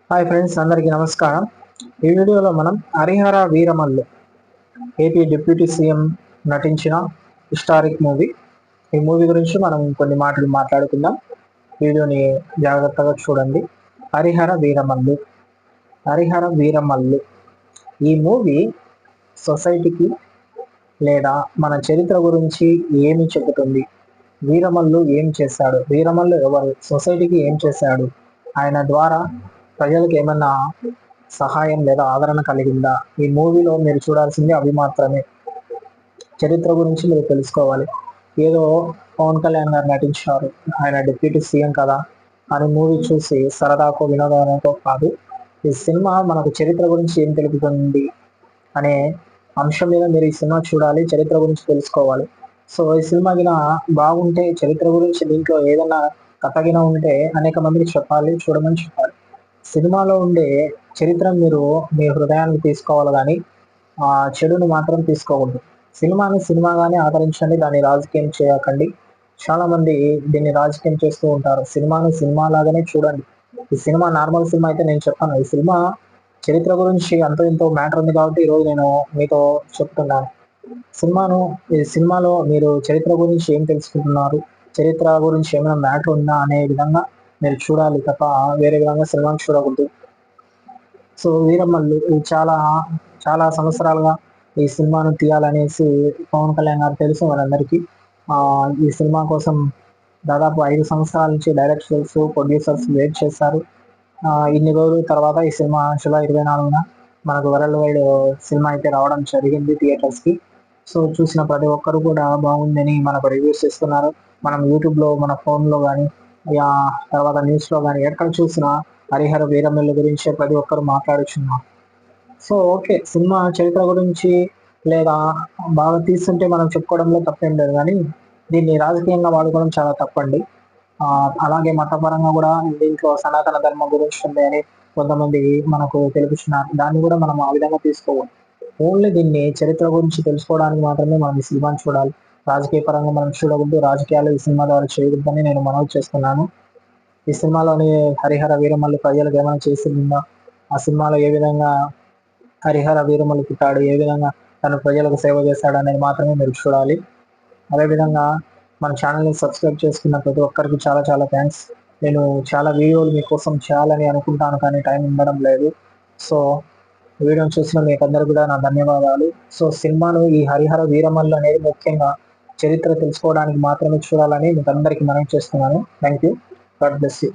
Hi friends, అందరికీ నమస్కారం. ఈ వీడియోలో మనం Harihara Veeramallu AP deputy CM నటించిన హిస్టారిక్ మూవీ. ఈ మూవీ గురించి మనం కొన్ని మాటలు మాట్లాడుకుందాం. వీడియోని జాగ్రత్తగా చూడండి. హరిహర వీరమల్లు. హరిహర వీరమల్లు ఈ మూవీ సొసైటీకి లేదా మన చరిత్ర గురించి ఏమి చెబుతుంది? వీరమల్లు ఏం చేశాడు? వీరమల్లు ఎవరు? సొసైటీకి ఏం చేశాడు? ఆయన ద్వారా ప్రజలకు ఏమన్నా సహాయం లేదా ఆదరణ కలిగిందా? ఈ మూవీలో మీరు చూడాల్సింది అవి మాత్రమే. చరిత్ర గురించి మీరు తెలుసుకోవాలి. ఏదో పవన్ కళ్యాణ్ గారు నటించారు, ఆయన డిప్యూటీ సీఎం కదా అని మూవీ చూసి సరదాకో వినోదానికో కాదు. ఈ సినిమా మనకు చరిత్ర గురించి ఏం తెలుపుతుంది అనే అంశం మీద మీరు ఈ సినిమా చూడాలి, చరిత్ర గురించి తెలుసుకోవాలి. సో ఈ సినిమా గిన బాగుంటే చరిత్ర గురించి దీంట్లో ఏదన్నా కథ ఉంటే అనేక మందికి చెప్పాలి, చూడమని చెప్పాలి. సినిమాలో ఉండే చరిత్ర మీరు మీ హృదయానికి తీసుకోవాలి కానీ ఆ చెడును మాత్రం తీసుకోకూడదు. సినిమాని సినిమాగానే ఆదరించండి, దాన్ని రాజకీయం చేయకండి. చాలా మంది దీన్ని రాజకీయం చేస్తూ ఉంటారు. సినిమాని సినిమా లాగానే చూడండి. ఈ సినిమా నార్మల్ సినిమా అయితే నేను చెప్పాను. ఈ సినిమా చరిత్ర గురించి అంతో ఇంతో మ్యాటర్ ఉంది కాబట్టి ఈరోజు నేను మీతో చెప్తున్నాను. ఈ సినిమాలో మీరు చరిత్ర గురించి ఏం తెలుసుకుంటున్నారు, చరిత్ర గురించి ఏమైనా మ్యాటర్ ఉందా అనే విధంగా మీరు చూడాలి తప్ప వేరే విధంగా సినిమాని చూడకూడదు. సో వీరమల్లు చాలా చాలా సంవత్సరాలుగా ఈ సినిమాను తీయాలనేసి పవన్ కళ్యాణ్ గారు తెలుసు మనందరికీ. ఈ సినిమా కోసం దాదాపు 5 సంవత్సరాల నుంచి డైరెక్టర్స్, ప్రొడ్యూసర్స్ వెయిట్ చేశారు. ఇన్ని రోజుల తర్వాత ఈ సినిమా జూలై 24న మనకు వరల్డ్ వైడ్ సినిమా అయితే రావడం జరిగింది థియేటర్స్కి. సో చూసిన ప్రతి ఒక్కరు కూడా బాగుందని మనకు రివ్యూస్ ఇస్తున్నారు. మనం యూట్యూబ్లో మన ఫోన్లో కానీ తర్వాత న్యూస్లో కానీ ఎక్కడ చూసినా హరిహర వీరమల్లు గురించి ప్రతి ఒక్కరు మాట్లాడుచున్నారు. సో ఓకే, సినిమా చరిత్ర గురించి లేదా బాగా తీస్తుంటే మనం చెప్పుకోవడంలో తప్పేం లేదు, కానీ దీన్ని రాజకీయంగా వాడుకోవడం చాలా తప్పండి. అలాగే మతపరంగా కూడా దీంట్లో సనాతన ధర్మం గురించి ఉంది అని కొంతమంది మనకు తెలుపుతున్నారు. దాన్ని కూడా మనం ఆ విధంగా తీసుకోవాలి. ఓన్లీ దీన్ని చరిత్ర గురించి తెలుసుకోవడానికి మాత్రమే మనం ఈ సినిమాని చూడాలి. రాజకీయ పరంగా మనం చూడకూడదు, రాజకీయాలు ఈ సినిమా ద్వారా చేయకూడదని నేను మనవి చేస్తున్నాను. ఈ సినిమాలోని హరిహర వీరమల్లు ప్రజలకు ఏమైనా చేసిందా, ఆ సినిమాలో ఏ విధంగా హరిహర వీరమల్లు పుట్టాడు, ఏ విధంగా తను ప్రజలకు సేవ చేశాడు అనేది మాత్రమే మీరు చూడాలి. అదేవిధంగా మన ఛానల్ని సబ్స్క్రైబ్ చేసుకున్న ప్రతి ఒక్కరికి చాలా చాలా థ్యాంక్స్. నేను చాలా వీడియోలు మీకోసం చేయాలని అనుకుంటాను కానీ టైం ఉండడం లేదు. సో వీడియోని చూసిన మీకు అందరు కూడా నా ధన్యవాదాలు. సో సినిమాను ఈ హరిహర వీరమల్లు అనేది ముఖ్యంగా చరిత్ర తెలుసుకోవడానికి మాత్రమే చూడాలని మీకు అందరికీ మనవి చేస్తున్నాను. Thank you. God bless you.